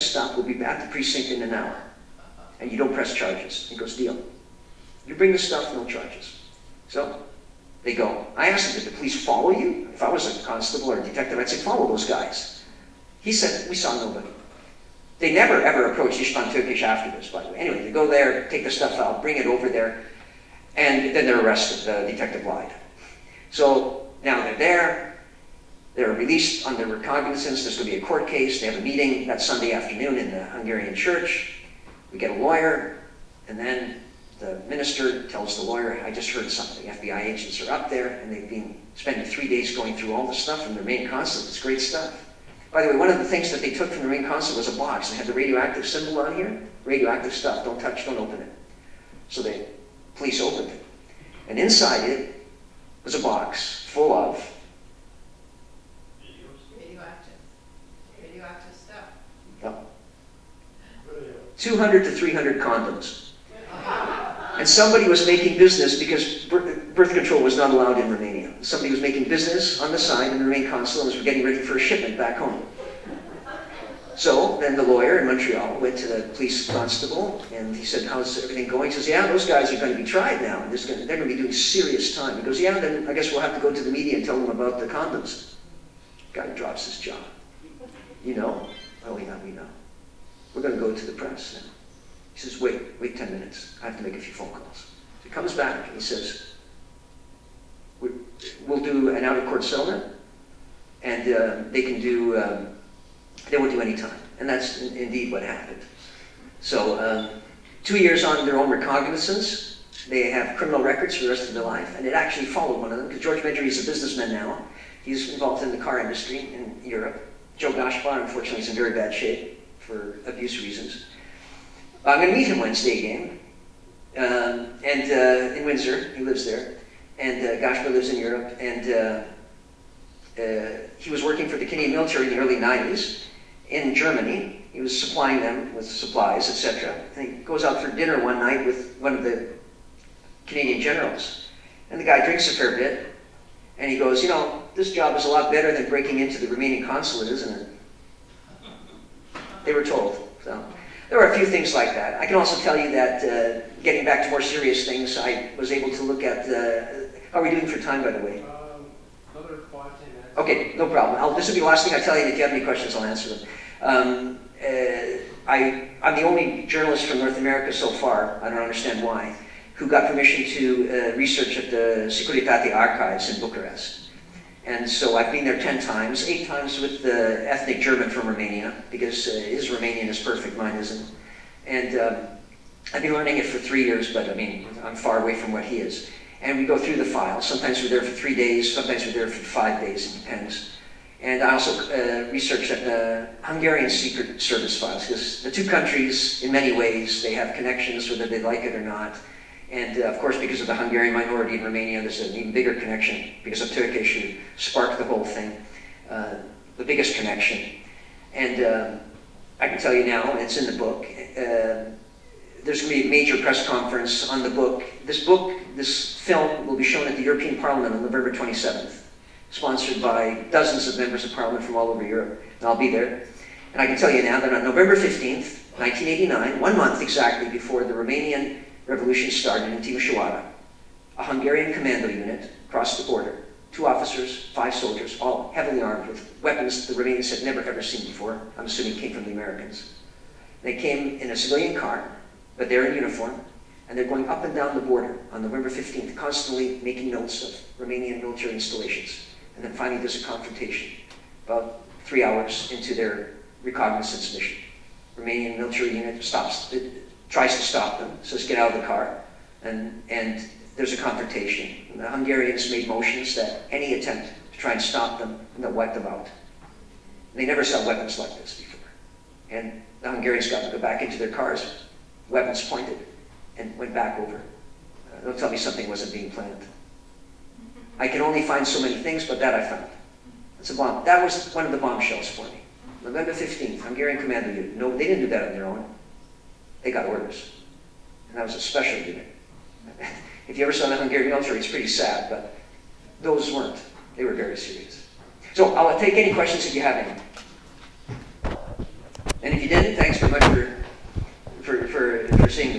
stuff. We'll be at the precinct in an hour. And you don't press charges. He goes, deal. You bring the stuff, no charges. So they go. I asked him, did the police follow you? If I was a constable or a detective, I'd say, follow those guys. He said, we saw nobody. They never, ever approached István Turkish after this, by the way. Anyway, they go there, take the stuff out, bring it over there, and then they're arrested. The detective lied. So now they're there. They're released on their recognizance. There's going to be a court case. They have a meeting that Sunday afternoon in the Hungarian church. We get a lawyer, and then the minister tells the lawyer, I just heard something. FBI agents are up there, and they've been spending 3 days going through all the stuff from their main consulate. It's great stuff. By the way, one of the things that they took from the main consulate was a box. They had the radioactive symbol on here. Radioactive stuff. Don't touch, don't open it. So the police opened it. And inside it was a box full of radioactive stuff. No. 200 to 300 condoms. And somebody was making business because birth control was not allowed in Romania. Somebody was making business on the side in the main consulate and was getting ready for a shipment back home. So then the lawyer in Montreal went to the police constable and he said, how's everything going? He says, yeah, those guys are going to be tried now. And they're going to be doing serious time. He goes, yeah, then I guess we'll have to go to the media and tell them about the condoms. The guy drops his jaw. You know? Oh yeah, we know. We're going to go to the press now. He says, wait 10 minutes. I have to make a few phone calls. So he comes back and he says, we'll do an out-of-court settlement, and they won't do any time. And that's indeed what happened. So 2 years on their own recognizance, they have criminal records for the rest of their life, and it actually followed one of them, because George Medry is a businessman now. He's involved in the car industry in Europe. Joe Gaspar, unfortunately, is in very bad shape for abuse reasons. I'm going to meet him Wednesday again, in Windsor. He lives there, and Gaspar lives in Europe, and he was working for the Canadian military in the early 90s in Germany. He was supplying them with supplies, etc. And he goes out for dinner one night with one of the Canadian generals, and the guy drinks a fair bit, and he goes, you know, this job is a lot better than breaking into the Romanian consulate, isn't it? They were told. So there were a few things like that. I can also tell you that, getting back to more serious things, I was able to look at, how are we doing for time, by the way? Another 5-10 minutes. Okay, no problem. This will be the last thing I tell you, and if you have any questions, I'll answer them. I'm the only journalist from North America so far, I don't understand why, who got permission to research at the Securitate archives in Bucharest. And so I've been there 10 times, 8 times with the ethnic German from Romania, because his Romanian is perfect, mine isn't. And I've been learning it for 3 years, but I mean, I'm far away from what he is. And we go through the files. Sometimes we're there for 3 days, sometimes we're there for 5 days, it depends. And I also researched Hungarian Secret Service files, because the two countries, in many ways, they have connections, whether they like it or not. And of course, because of the Hungarian minority in Romania, there's an even bigger connection because of Turkish, who sparked the whole thing, the biggest connection. And I can tell you now, and it's in the book, there's going to be a major press conference on the book. This film will be shown at the European Parliament on November 27th, sponsored by dozens of members of Parliament from all over Europe, and I'll be there. And I can tell you now that on November 15th, 1989, 1 month exactly before the Romanian Revolution started in Timișoara, a Hungarian commando unit crossed the border. 2 officers, 5 soldiers, all heavily armed with weapons the Romanians had never ever seen before. I'm assuming it came from the Americans. They came in a civilian car, but they're in uniform, and they're going up and down the border on November 15th, constantly making notes of Romanian military installations. And then finally there's a confrontation, about 3 hours into their reconnaissance mission. Romanian military unit tries to stop them, says get out of the car, and there's a confrontation. And the Hungarians made motions that any attempt to try and stop them, and they'll wipe them out. They never saw weapons like this before. And the Hungarians got to go back into their cars, weapons pointed, and went back over. Don't tell me something wasn't being planned. I can only find so many things, but that I found. It's a bomb. That was one of the bombshells for me. November 15th, Hungarian commando unit. No, they didn't do that on their own. They got orders. And that was a special unit. If you ever saw the Hungarian military, it's pretty sad, but those weren't. They were very serious. So I'll take any questions if you have any. And if you you didn't, thanks very much for seeing the